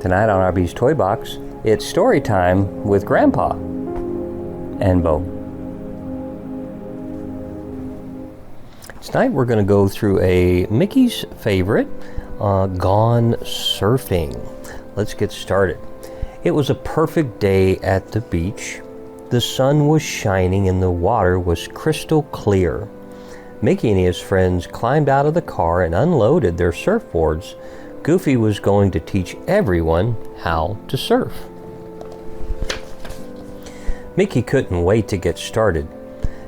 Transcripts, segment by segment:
Tonight on RB's Toy Box, it's story time with Grandpa and Bo. Tonight we're going to go through a Mickey's favorite, Gone Surfing. Let's get started. It was a perfect day at the beach. The sun was shining and the water was crystal clear. Mickey and his friends climbed out of the car and unloaded their surfboards. Goofy was going to teach everyone how to surf. Mickey couldn't wait to get started.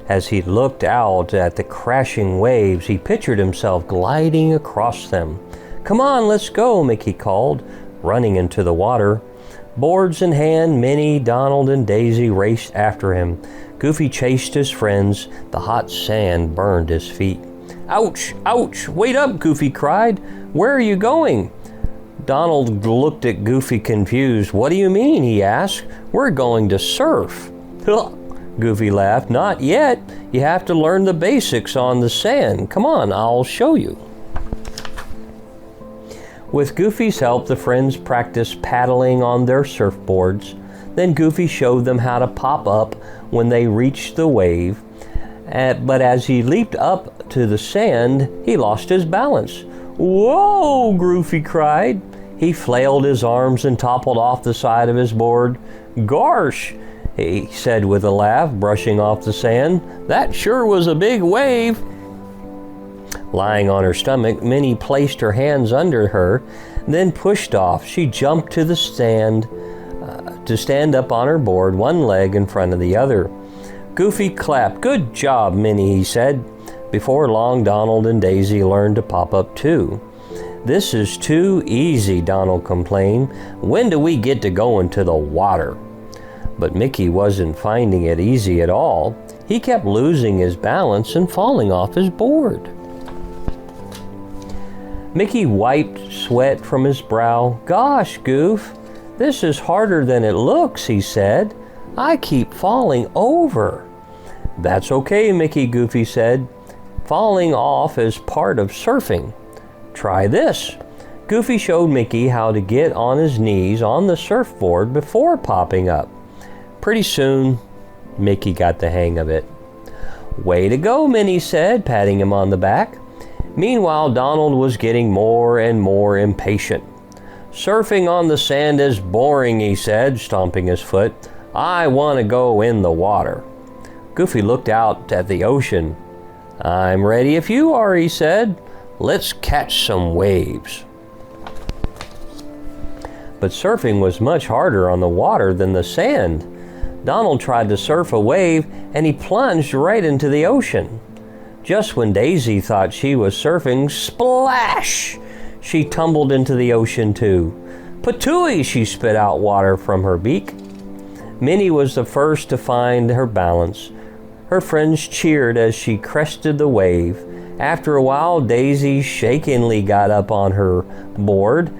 As he looked out at the crashing waves, he pictured himself gliding across them. "Come on, let's go," Mickey called, running into the water. Boards in hand, Minnie, Donald, and Daisy raced after him. Goofy chased his friends. The hot sand burned his feet. "Ouch! Ouch! Wait up!" Goofy cried. "Where are you going?" Donald looked at Goofy confused. "What do you mean?" he asked. "We're going to surf." Goofy laughed. "Not yet. You have to learn the basics on the sand. Come on, I'll show you." With Goofy's help, the friends practiced paddling on their surfboards. Then Goofy showed them how to pop up when they reached the wave. But as he leaped up to the sand, he lost his balance. "Whoa!" Goofy cried. He flailed his arms and toppled off the side of his board. "Gosh!" he said with a laugh, brushing off the sand. "That sure was a big wave." Lying on her stomach, Minnie placed her hands under her, then pushed off. She jumped to the stand to stand up on her board, one leg in front of the other. Goofy clapped. "Good job, Minnie," he said. Before long, Donald and Daisy learned to pop up too. "This is too easy," Donald complained. "When do we get to go into the water?" But Mickey wasn't finding it easy at all. He kept losing his balance and falling off his board. Mickey wiped sweat from his brow. "Gosh, Goof, this is harder than it looks," he said. "I keep falling over." "That's okay, Mickey," Goofy said. "Falling off is part of surfing. Try this." Goofy showed Mickey how to get on his knees on the surfboard before popping up. Pretty soon, Mickey got the hang of it. "Way to go," Minnie said, patting him on the back. Meanwhile, Donald was getting more and more impatient. "Surfing on the sand is boring," he said, stomping his foot. "I want to go in the water." Goofy looked out at the ocean. "I'm ready if you are," he said. "Let's catch some waves." But surfing was much harder on the water than the sand. Donald tried to surf a wave and he plunged right into the ocean. Just when Daisy thought she was surfing, splash! She tumbled into the ocean too. "Patooey!" She spit out water from her beak. Minnie was the first to find her balance. Her friends cheered as she crested the wave. After a while, Daisy shakingly got up on her board,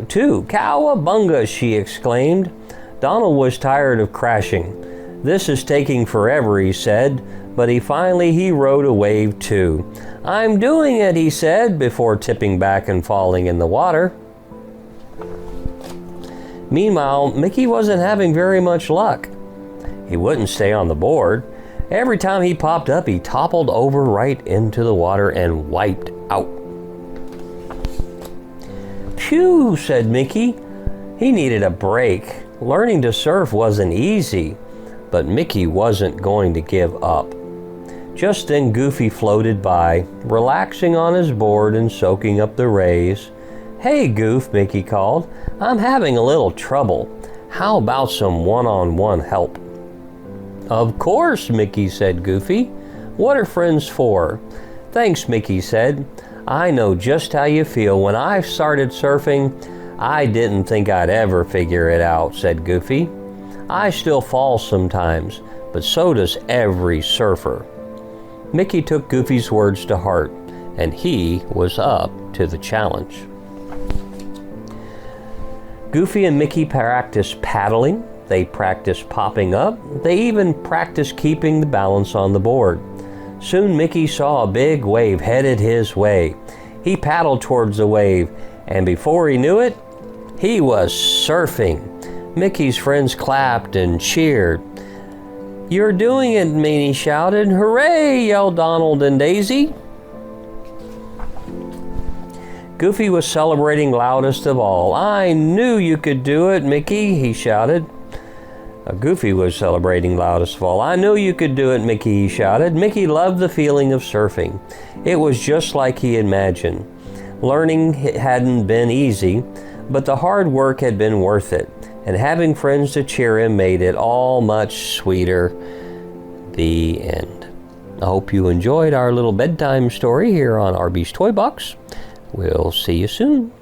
too. "Cowabunga!" she exclaimed. Donald was tired of crashing. "This is taking forever," he said, but he rode a wave too. "I'm doing it," he said, before tipping back and falling in the water. Meanwhile, Mickey wasn't having very much luck. He wouldn't stay on the board. Every time he popped up, he toppled over right into the water and wiped out. "Phew," said Mickey. He needed a break. Learning to surf wasn't easy, but Mickey wasn't going to give up. Just then Goofy floated by, relaxing on his board and soaking up the rays. "Hey, Goof," Mickey called. "I'm having a little trouble. How about some one-on-one help?" "Of course," Mickey said. "Goofy, what are friends for?" "Thanks," Mickey said. "I know just how you feel. When I started surfing, I didn't think I'd ever figure it out," said Goofy. "I still fall sometimes, but so does every surfer." Mickey took Goofy's words to heart, and he was up to the challenge. Goofy and Mickey practiced paddling. They practiced popping up. They even practiced keeping the balance on the board. Soon Mickey saw a big wave headed his way. He paddled towards the wave, and before he knew it, He was surfing. Mickey's friends clapped and cheered. "You're doing it," Minnie shouted. "Hooray!" yelled Donald and Daisy. Goofy was celebrating loudest of all. "I knew you could do it, Mickey," he shouted. Goofy was celebrating loudest of all. "I knew you could do it, Mickey," he shouted. Mickey loved the feeling of surfing. It was just like he imagined. Learning hadn't been easy, but the hard work had been worth it, and having friends to cheer him made it all much sweeter. The end. I hope you enjoyed our little bedtime story here on RB's Toy Box. We'll see you soon.